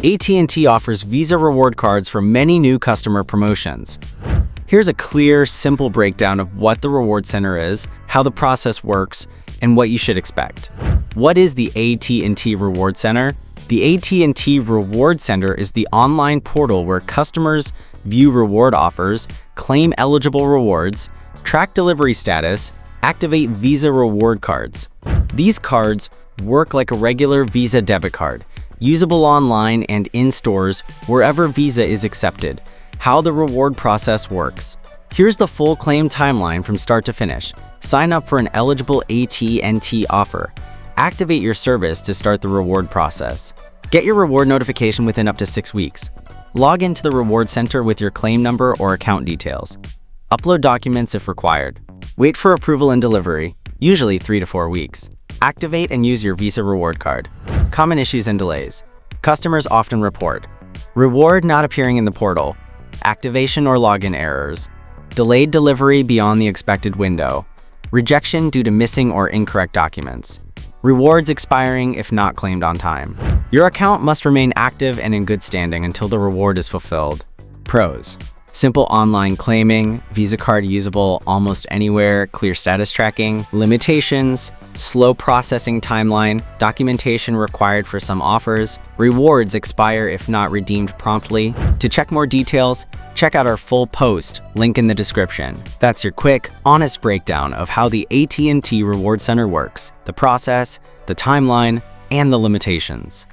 AT&T offers Visa reward cards for many new customer promotions. Here's a clear, simple breakdown of what the Reward Center is, how the process works, and what you should expect. What is the AT&T Reward Center? The AT&T Reward Center is the online portal where customers view reward offers, claim eligible rewards, track delivery status, activate Visa reward cards. These cards work like a regular Visa debit card, usable online and in stores wherever Visa is accepted. How the reward process works. Here's the full claim timeline from start to finish. Sign up for an eligible AT&T offer. Activate your service to start the reward process. Get your reward notification within up to 6 weeks. Log into the Reward Center with your claim number or account details. Upload documents if required. Wait for approval and delivery, usually 3 to 4 weeks. Activate and use your Visa reward card. Common issues and delays. Customers often report reward not appearing in the portal, activation or login errors, delayed delivery beyond the expected window, rejection due to missing or incorrect documents, rewards expiring if not claimed on time. Your account must remain active and in good standing until the reward is fulfilled. Pros: simple online claiming, Visa card usable almost anywhere, clear status tracking. Limitations: slow processing timeline, documentation required for some offers, rewards expire if not redeemed promptly. To check more details, check out our full post, link in the description. That's your quick, honest breakdown of how the AT&T Reward Center works, the process, the timeline, and the limitations.